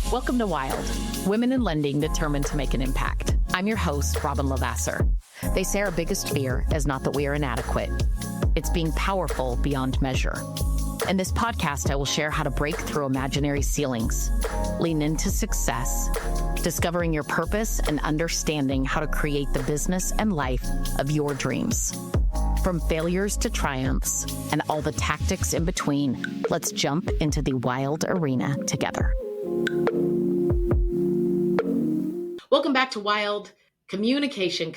Welcome to Wild, Women in Lending Determined to Make an Impact. I'm your host, Robin Lavasser. They say our biggest fear is not that we are inadequate. It's being powerful beyond measure. In this podcast, I will share how to break through imaginary ceilings, lean into success, discovering your purpose, and understanding how to create the business and life of your dreams. From failures to triumphs and all the tactics in between, let's jump into the wild arena together. Welcome back to Wild. Communication.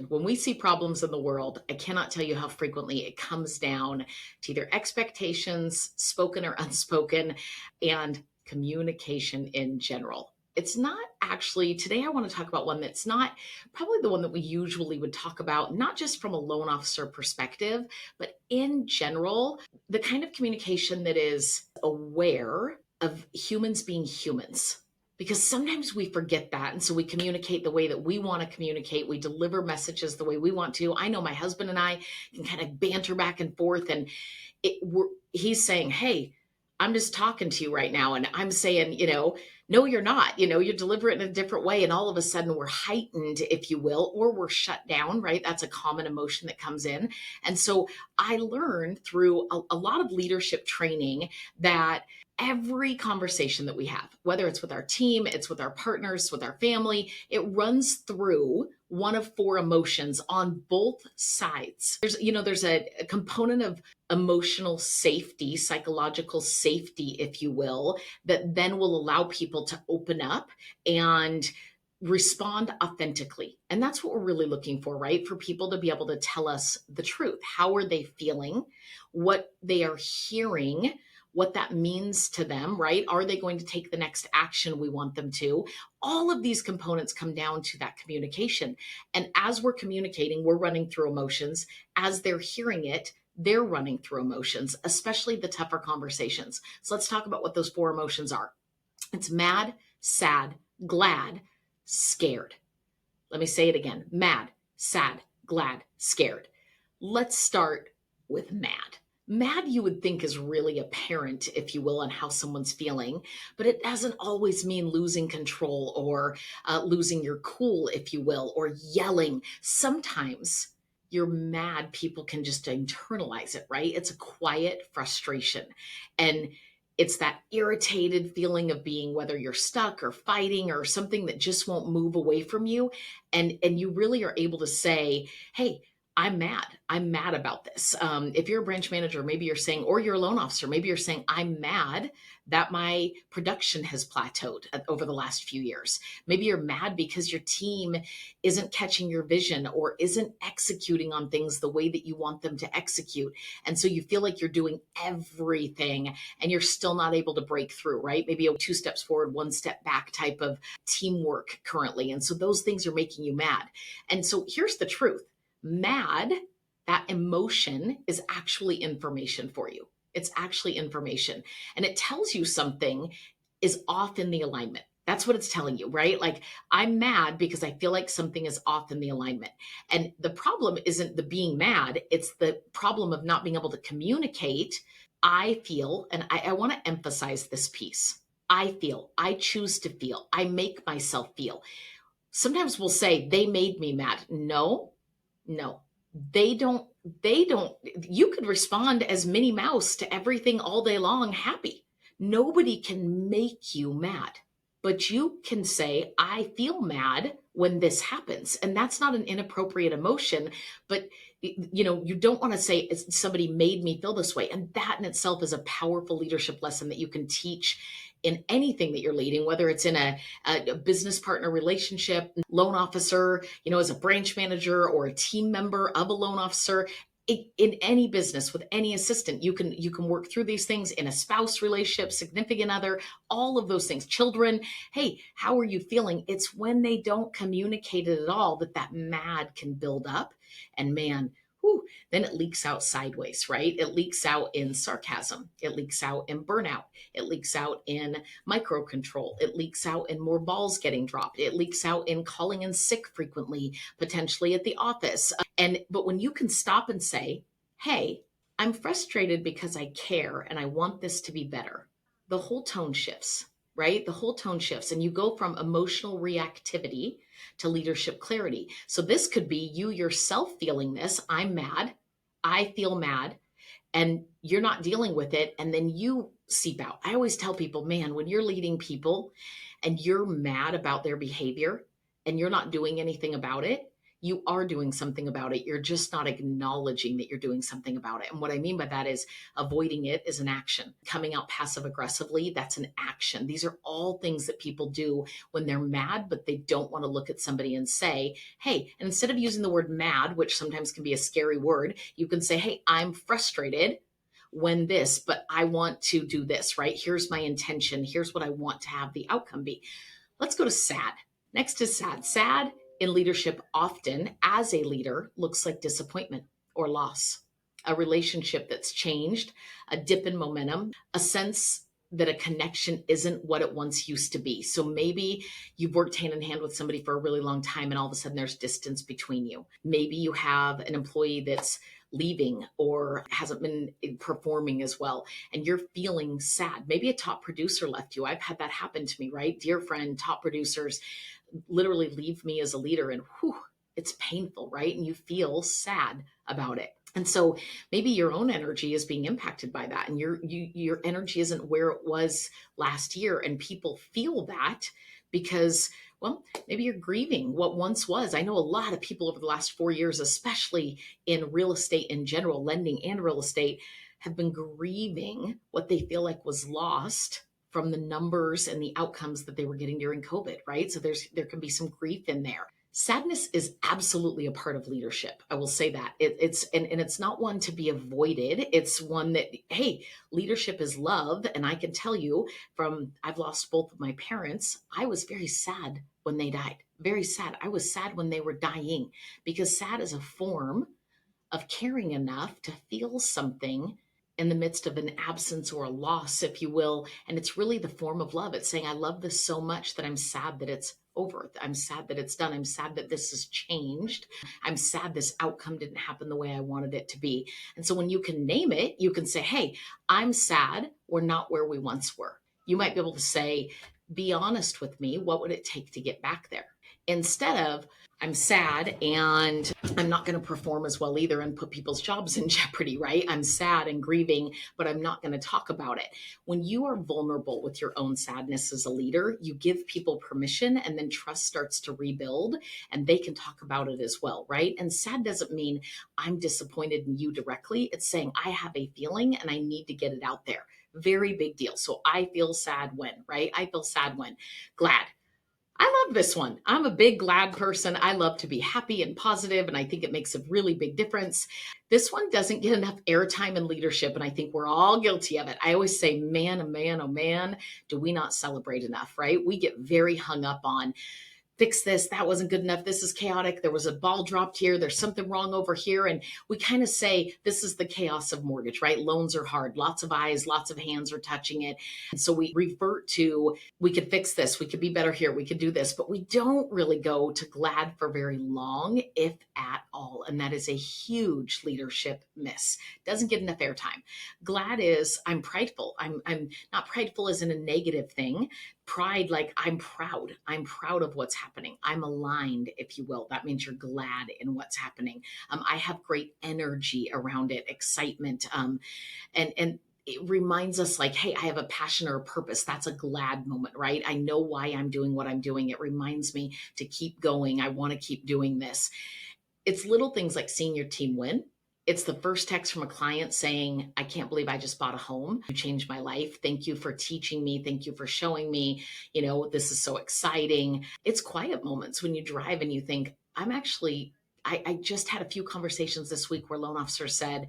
When we see problems in the world, I cannot tell you how frequently it comes down to either expectations, spoken or unspoken, and communication in general. It's not actually, today I want to talk about one that's not probably the one that we usually would talk about, not just from a loan officer perspective, but in general, the kind of communication that is aware of humans being humans. Because sometimes we forget that. And so we communicate the way that we want to communicate. We deliver messages the way we want to. I know my husband and I can kind of banter back and forth. And he's saying, hey, I'm just talking to you right now. And I'm saying, no, you're not. You deliver it in a different way. And all of a sudden we're heightened, if you will, or we're shut down, right? That's a common emotion that comes in. And so I learned through a lot of leadership training that every conversation that we have, whether it's with our team, it's with our partners, with our family, it runs through one of four emotions on both sides. There's a component of emotional safety, psychological safety, if you will, that then will allow people to open up and respond authentically. And that's what we're really looking for, right? For people to be able to tell us the truth. How are they feeling? What they are hearing, what that means to them, right? Are they going to take the next action we want them to? All of these components come down to that communication. And as we're communicating, we're running through emotions. As they're hearing it, they're running through emotions, especially the tougher conversations. So let's talk about what those four emotions are. It's mad, sad, glad, scared. Let me say it again. Mad, sad, glad, scared. Let's start with mad. Mad, you would think, is really apparent, if you will, on how someone's feeling, but it doesn't always mean losing control or losing your cool, if you will, or yelling. Sometimes you're mad, people can just internalize it, right? It's a quiet frustration. And it's that irritated feeling of being, whether you're stuck or fighting or something that just won't move away from you. And you really are able to say, hey, I'm mad. I'm mad about this. If you're a branch manager, maybe you're saying, or you're a loan officer, maybe you're saying, I'm mad that my production has plateaued over the last few years. Maybe you're mad because your team isn't catching your vision or isn't executing on things the way that you want them to execute. And so you feel like you're doing everything and you're still not able to break through, right? Maybe a 2 steps forward, 1 step back type of teamwork currently. And so those things are making you mad. And so here's the truth. Mad, that emotion is actually information for you. It's actually information. And it tells you something is off in the alignment. That's what it's telling you, right? Like, I'm mad because I feel like something is off in the alignment. And the problem isn't the being mad. It's the problem of not being able to communicate. I feel, and I want to emphasize this piece. I feel, I choose to feel, I make myself feel. Sometimes we'll say, they made me mad. No, they don't. You could respond as Minnie Mouse to everything all day long, happy. Nobody can make you mad, but you can say, I feel mad when this happens. And that's not an inappropriate emotion, but you don't want to say somebody made me feel this way. And that in itself is a powerful leadership lesson that you can teach in anything that you're leading, whether it's in a business partner relationship, loan officer, as a branch manager or a team member of a loan officer. In any business with any assistant, you can work through these things in a spouse relationship, significant other, all of those things, children. Hey, how are you feeling? It's when they don't communicate it at all that mad can build up. And man, then it leaks out sideways, right? It leaks out in sarcasm. It leaks out in burnout. It leaks out in microcontrol. It leaks out in more balls getting dropped. It leaks out in calling in sick frequently, potentially at the office. But when you can stop and say, hey, I'm frustrated because I care and I want this to be better, the whole tone shifts. right? The whole tone shifts and you go from emotional reactivity to leadership clarity. So this could be you yourself feeling this. I'm mad. I feel mad, and you're not dealing with it. And then you seep out. I always tell people, man, when you're leading people and you're mad about their behavior and you're not doing anything about it, you are doing something about it. You're just not acknowledging that you're doing something about it. And what I mean by that is avoiding it is an action. Coming out passive aggressively, that's an action. These are all things that people do when they're mad, but they don't want to look at somebody and say, hey, and instead of using the word mad, which sometimes can be a scary word, you can say, hey, I'm frustrated when this, but I want to do this, right? Here's my intention. Here's what I want to have the outcome be. Let's go to sad. Next is sad. Sad in leadership often, as a leader, looks like disappointment or loss, a relationship that's changed, a dip in momentum, a sense that a connection isn't what it once used to be. So maybe you've worked hand in hand with somebody for a really long time and all of a sudden there's distance between you. Maybe you have an employee that's leaving or hasn't been performing as well and you're feeling sad. Maybe a top producer left you. I've had that happen to me, right? Dear friend, top producers literally leave me as a leader and whew, it's painful, right? And you feel sad about it. And so maybe your own energy is being impacted by that and your energy isn't where it was last year, and people feel that because, well, maybe you're grieving what once was. I know a lot of people over the last 4 years, especially in real estate in general, lending and real estate, have been grieving what they feel like was lost from the numbers and the outcomes that they were getting during COVID, right? So there can be some grief in there. Sadness is absolutely a part of leadership. I will say that it's it's not one to be avoided. It's one that, hey, leadership is love. And I can tell you from, I've lost both of my parents. I was very sad when they died, very sad. I was sad when they were dying because sad is a form of caring enough to feel something in the midst of an absence or a loss, if you will. And it's really the form of love. It's saying, I love this so much that I'm sad that it's over. I'm sad that it's done. I'm sad that this has changed. I'm sad this outcome didn't happen the way I wanted it to be. And so when you can name it, you can say, hey, I'm sad. We're not where we once were. You might be able to say, be honest with me. What would it take to get back there? Instead of, I'm sad and I'm not going to perform as well either and put people's jobs in jeopardy, right? I'm sad and grieving, but I'm not going to talk about it. When you are vulnerable with your own sadness as a leader, you give people permission and then trust starts to rebuild and they can talk about it as well, right? And sad doesn't mean I'm disappointed in you directly. It's saying I have a feeling and I need to get it out there. Very big deal. So I feel sad when, right? I feel sad when. Glad. I love this one. I'm a big glad person. I love to be happy and positive, and I think it makes a really big difference. This one doesn't get enough airtime in leadership, and I think we're all guilty of it. I always say, man, oh man, oh man, do we not celebrate enough, right? We get very hung up on fix this, that wasn't good enough, this is chaotic, there was a ball dropped here, there's something wrong over here. And we kind of say this is the chaos of mortgage, right? Loans are hard, lots of eyes, lots of hands are touching it. And so we revert to, we could fix this, we could be better here, we could do this, but we don't really go to glad for very long, if at all. And that is a huge leadership miss. Doesn't get enough airtime. Glad is, I'm prideful. I'm not prideful as in a negative thing. Pride, like I'm proud of what's happening. I'm aligned, if you will. That means you're glad in what's happening. I have great energy around it, excitement, and it reminds us like, hey, I have a passion or a purpose. That's a glad moment, right? I know why I'm doing what I'm doing. It reminds me to keep going. I want to keep doing this. It's little things like seeing your team win. It's the first text from a client saying, I can't believe I just bought a home. You changed my life. Thank you for teaching me. Thank you for showing me, this is so exciting. It's quiet moments when you drive and you think, I just had a few conversations this week where loan officers said,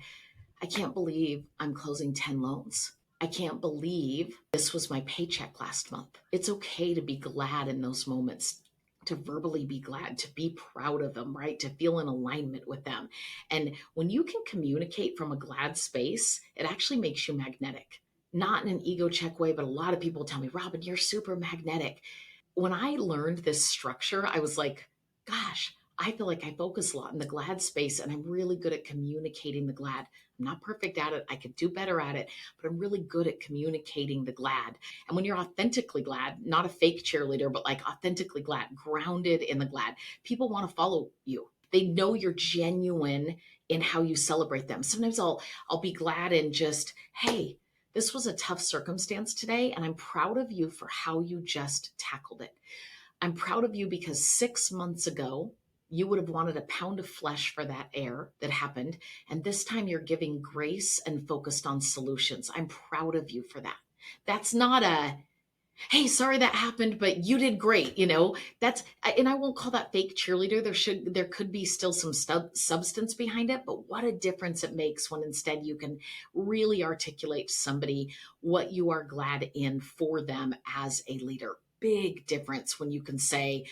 I can't believe I'm closing 10 loans. I can't believe this was my paycheck last month. It's okay to be glad in those moments, to verbally be glad, to be proud of them, right? To feel in alignment with them. And when you can communicate from a glad space, it actually makes you magnetic. Not in an ego check way, but a lot of people tell me, Robin, you're super magnetic. When I learned this structure, I was like, gosh, I feel like I focus a lot in the glad space and I'm really good at communicating the glad. I'm not perfect at it. I could do better at it, but I'm really good at communicating the glad. And when you're authentically glad, not a fake cheerleader, but like authentically glad, grounded in the glad, people want to follow you. They know you're genuine in how you celebrate them. Sometimes I'll be glad and just, hey, this was a tough circumstance today, and I'm proud of you for how you just tackled it. I'm proud of you because 6 months ago, you would have wanted a pound of flesh for that error that happened. And this time you're giving grace and focused on solutions. I'm proud of you for that. That's not a, hey, sorry that happened, but you did great. That's, and I won't call that fake cheerleader. There could be still some substance behind it, but what a difference it makes when instead you can really articulate to somebody what you are glad in for them as a leader. Big difference when you can say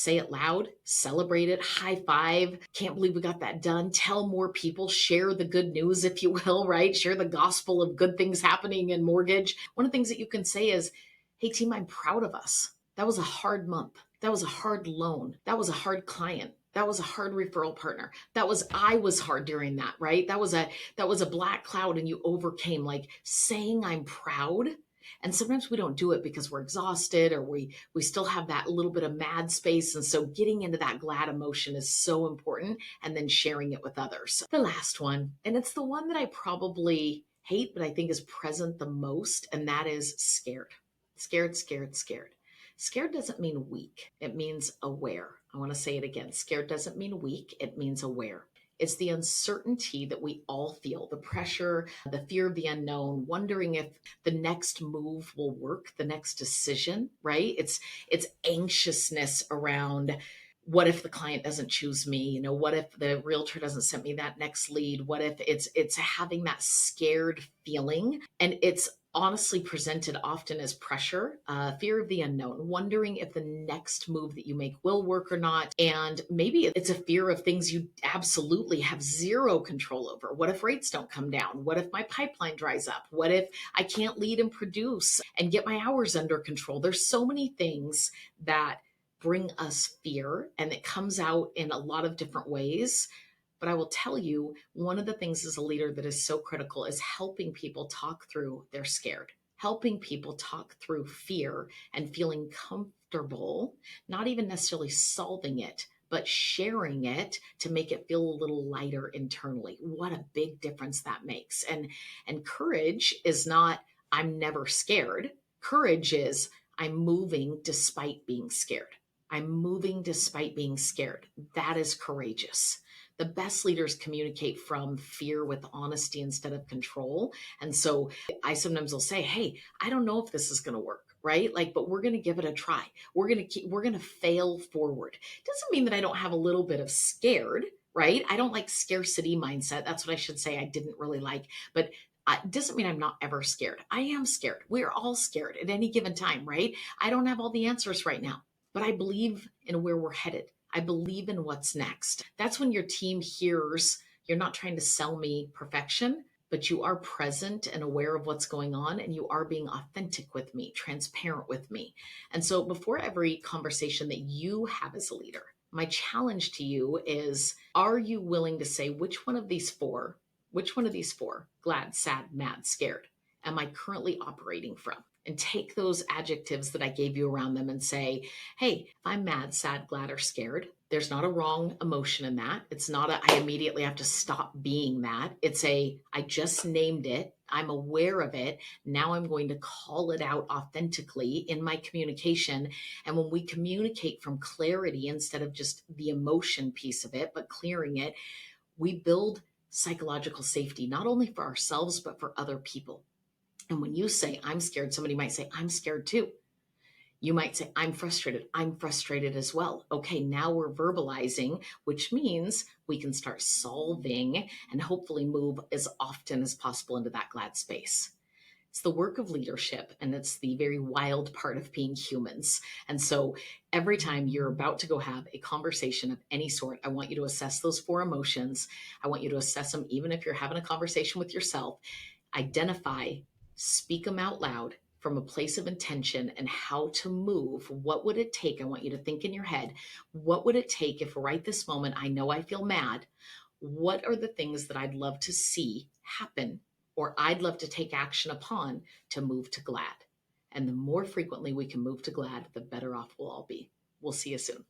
it loud, celebrate it, high five. Can't believe we got that done. Tell more people, share the good news, if you will, right? Share the gospel of good things happening in mortgage. One of the things that you can say is, hey, team, I'm proud of us. That was a hard month. That was a hard loan. That was a hard client. That was a hard referral partner. I was hard during that, right? That was a black cloud and you overcame. Like saying I'm proud. And sometimes we don't do it because we're exhausted or we still have that little bit of mad space. And so getting into that glad emotion is so important, and then sharing it with others. The last one, and it's the one that I probably hate, but I think is present the most, and that is scared. Scared, scared, scared. Scared doesn't mean weak. It means aware. I want to say it again. Scared doesn't mean weak. It means aware. It's the uncertainty that we all feel, the pressure, the fear of the unknown, wondering if the next move will work, the next decision, right? It's anxiousness around, what if the client doesn't choose me? What if the realtor doesn't send me that next lead? What if it's having that scared feeling? And it's honestly presented often as pressure, fear of the unknown, wondering if the next move that you make will work or not. And maybe it's a fear of things you absolutely have zero control over. What if rates don't come down? What if my pipeline dries up? What if I can't lead and produce and get my hours under control? There's so many things that bring us fear, and it comes out in a lot of different ways. But I will tell you, one of the things as a leader that is so critical is helping people talk through their scared, helping people talk through fear and feeling comfortable, not even necessarily solving it, but sharing it to make it feel a little lighter internally. What a big difference that makes. And courage is not, I'm never scared. Courage is, I'm moving despite being scared. I'm moving despite being scared. That is courageous. The best leaders communicate from fear with honesty instead of control. And so I sometimes will say, hey, I don't know if this is going to work, right? But we're going to give it a try. We're going to fail forward. It doesn't mean that I don't have a little bit of scared, right? I don't like scarcity mindset. That's what I should say. I didn't really like, but it doesn't mean I'm not ever scared. I am scared. We are all scared at any given time, right? I don't have all the answers right now, but I believe in where we're headed. I believe in what's next. That's when your team hears you're not trying to sell me perfection, but you are present and aware of what's going on, and you are being authentic with me, transparent with me. And so before every conversation that you have as a leader, my challenge to you is, are you willing to say which one of these four, glad, sad, mad, scared, am I currently operating from? And take those adjectives that I gave you around them and say, hey, if I'm mad, sad, glad, or scared, there's not a wrong emotion in that. It's not I immediately have to stop being that. It's I just named it. I'm aware of it. Now I'm going to call it out authentically in my communication. And when we communicate from clarity instead of just the emotion piece of it, but clearing it, we build psychological safety, not only for ourselves, but for other people. And when you say, I'm scared, somebody might say, I'm scared too. You might say, I'm frustrated. I'm frustrated as well. Okay, now we're verbalizing, which means we can start solving and hopefully move as often as possible into that glad space. It's the work of leadership, and it's the very wild part of being humans. And so every time you're about to go have a conversation of any sort, I want you to assess those four emotions. I want you to assess them even if you're having a conversation with yourself. Identify, speak them out loud, from a place of intention and how to move. What would it take? I want you to think in your head, what would it take if right this moment I know I feel mad? What are the things that I'd love to see happen or I'd love to take action upon to move to glad? And the more frequently we can move to glad, the better off we'll all be. We'll see you soon.